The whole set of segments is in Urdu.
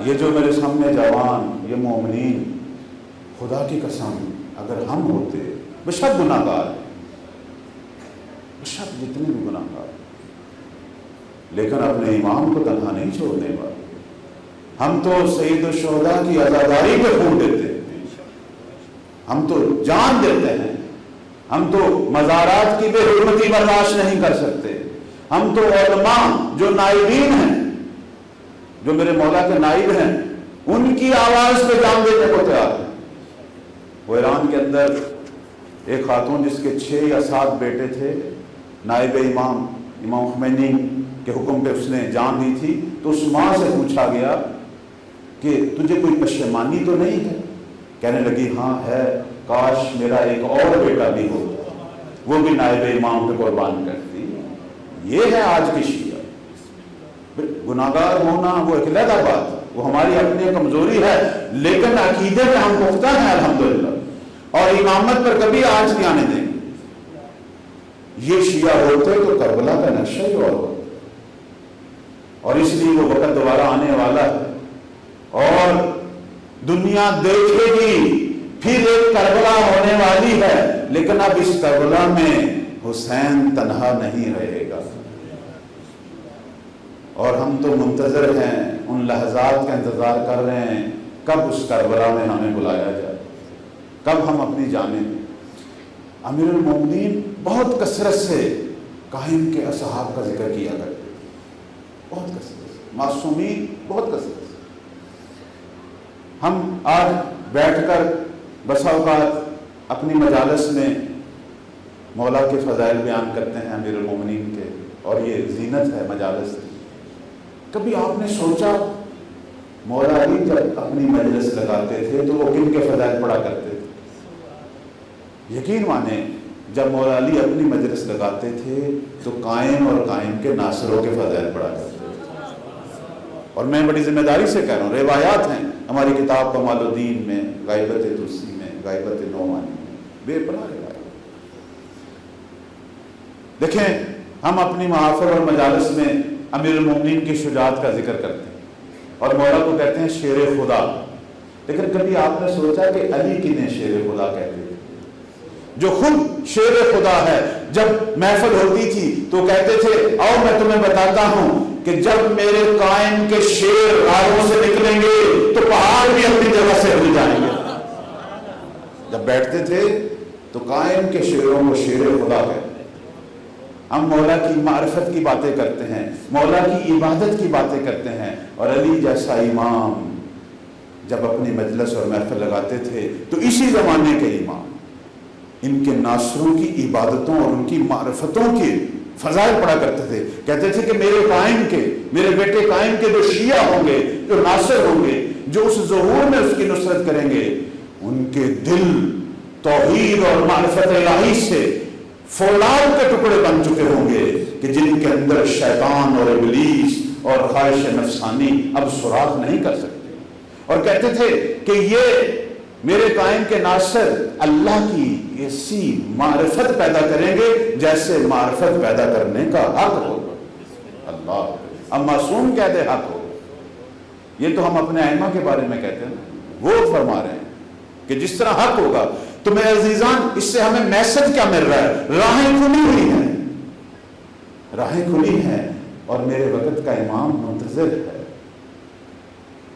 یہ جو میرے سامنے جوان، یہ مومنین، خدا کی قسم اگر ہم ہوتے، بشک گناہ گار، بشک جتنے بھی گناہ گار، لیکن اپنے امام کو تنہا نہیں چھوڑنے والے۔ ہم تو سید الشہداء کی عزاداری پہ خون دیتے ہیں، ہم تو جان دیتے ہیں، ہم تو مزارات کی بے حرمتی برداشت نہیں کر سکتے، ہم تو علماء جو نائبین ہیں، جو میرے مولا کے نائب ہیں، ان کی آواز پہ جان دینے کو تیار ہیں۔ وہ ایران کے اندر ایک خاتون جس کے 6 یا 7 بیٹے تھے، نائب امام خمینی کے حکم پہ اس نے جان دی تھی، تو اس ماں سے پوچھا گیا کہ تجھے کوئی پشیمانی تو نہیں ہے؟ کہنے لگی ہاں ہے، کاش میرا ایک اور بیٹا بھی ہو، وہ بھی نائب امام پہ قربان کرتی۔ یہ ہے آج کی شیعہ۔ گناہگار ہونا وہ ایک علیحدہ بات ہے، وہ ہماری اپنی کمزوری ہے، لیکن عقیدے میں ہم پختہ ہیں الحمدللہ، اور امامت پر کبھی آنچ نہیں آنے دیں گے۔ یہ شیعہ ہوتے تو کربلا کا نقشہ ہی اور ہوتا، اور اس لیے وہ وقت دوبارہ آنے والا ہے، اور دنیا دیکھے گی پھر ایک کربلا ہونے والی ہے، لیکن اب اس کربلا میں حسین تنہا نہیں رہے گا، اور ہم تو منتظر ہیں، ان لحظات کا انتظار کر رہے ہیں کب اس کربلا میں ہمیں بلایا جائے، کب ہم اپنی جانیں دیں۔ امیر المومنین بہت کثرت سے قائم کے اصحاب کا ذکر کیا کرتے تھے، بہت کثرت سے، معصومین بہت کثرت سے۔ ہم آج بیٹھ کر بسا اوقات اپنی مجالس میں مولا کے فضائل بیان کرتے ہیں امیر المومنین کے، اور یہ زینت ہے مجالس کی۔ کبھی آپ نے سوچا مولا علی جب اپنی مجلس لگاتے تھے تو وہ کن کے فضائل پڑھا کرتے تھے؟ یقین مانیں جب مولا علی اپنی مجلس لگاتے تھے تو قائم اور قائم کے ناصروں کے فضائل پڑھا کرتے تھے، اور میں بڑی ذمہ داری سے کہہ رہا ہوں، روایات ہیں ہماری کتاب کمال الدین میں، غیبت ترسی میں، غیبت نعمانی میں، بے پناہ روایات۔ دیکھیں ہم اپنی محافل اور مجالس میں امیر المومنین کی شجاعت کا ذکر کرتے ہیں اور مولا کو کہتے ہیں شیر خدا، لیکن کبھی آپ نے سوچا کہ علی کنہیں شیر خدا کہتے تھے؟ جو خود شیر خدا ہے، جب محفل ہوتی تھی تو کہتے تھے آؤ میں تمہیں بتاتا ہوں کہ جب میرے قائم کے شیر راہوں سے نکلیں گے تو پہاڑ بھی اپنی جگہ سے ہل جائیں گے۔ جب بیٹھتے تھے تو قائم کے شیروں کو شیر خدا کہتے ہیں۔ ہم مولا کی معرفت کی باتیں کرتے ہیں، مولا کی عبادت کی باتیں کرتے ہیں، اور علی جیسا امام جب اپنی مجلس اور محفل لگاتے تھے تو اسی زمانے کے امام ان کے ناصروں کی عبادتوں اور ان کی معرفتوں کے فضائل پڑھا کرتے تھے۔ کہتے تھے کہ میرے قائم کے، میرے بیٹے قائم کے جو شیعہ ہوں گے، جو ناصر ہوں گے، جو اس ظہور میں اس کی نصرت کریں گے، ان کے دل توحید اور معرفت الہی سے فولاد کے ٹکڑے بن چکے ہوں گے کہ جن کے اندر شیطان اور ابلیس اور خواہش نفسانی اب سراغ نہیں کر سکتے۔ اور کہتے تھے کہ یہ میرے قائم کے ناصر اللہ کی ایسی معرفت پیدا کریں گے جیسے معرفت پیدا کرنے کا حق ہوگا۔ اللہ اب معصوم کہہ دے حق ہوگا، یہ تو ہم اپنے ائمہ کے بارے میں کہتے ہیں، وہ فرما رہے ہیں کہ جس طرح حق ہوگا۔ تو میرے عزیزان اس سے ہمیں میسج کیا مل رہا ہے؟ راہیں کھلی ہوئی ہیں، راہیں کھلی ہیں، اور میرے وقت کا امام منتظر ہے۔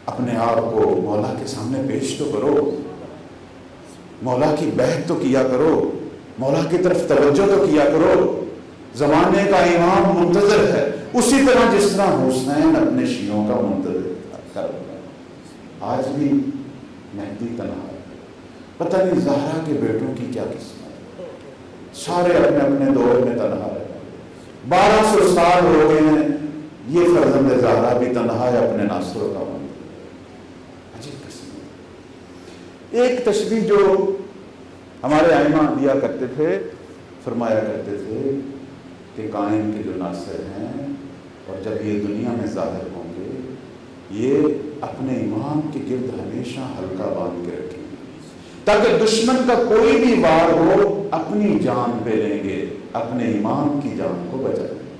اپنے آپ کو مولا کے سامنے پیش تو کرو، مولا کی بیعت تو کیا کرو، مولا کی طرف توجہ تو کیا کرو۔ زمانے کا امام منتظر ہے، اسی طرح جس طرح حسین اپنے شیعوں کا منتظر تھا۔ آج بھی مہدی تنہا ہے، پتہ نہیں زہرا کے بیٹوں کی کیا قسمت ہے، سارے اپنے اپنے دور میں تنہا رہے۔ 1200 سال ہو گئے ہیں، یہ فرزند زہرا بھی تنہا ہے اپنے ناصروں کا منتظر۔ عجیب قسمت۔ ایک تشبیہ جو ہمارے ائمہ دیا کرتے تھے، فرمایا کرتے تھے کہ قائم کے جو ناصر ہیں اور جب یہ دنیا میں ظاہر ہوں گے، یہ اپنے امام کے گرد ہمیشہ حلقہ باندھ کے رکھیں گے تاکہ دشمن کا کوئی بھی وار ہو اپنی جان پہ لیں گے، اپنے امام کی جان کو بچائیں گے۔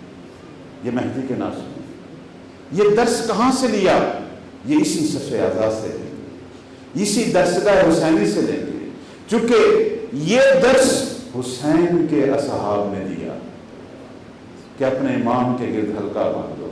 یہ مہدی کے ناصر۔ یہ درس کہاں سے لیا؟ یہ اسی صف اعزاء سے لیں گے، اسی درسگاہ حسینی سے لیں گے، چونکہ یہ درس حسین کے اصحاب نے دیا کہ اپنے امام کے گرد حلقہ باندھو۔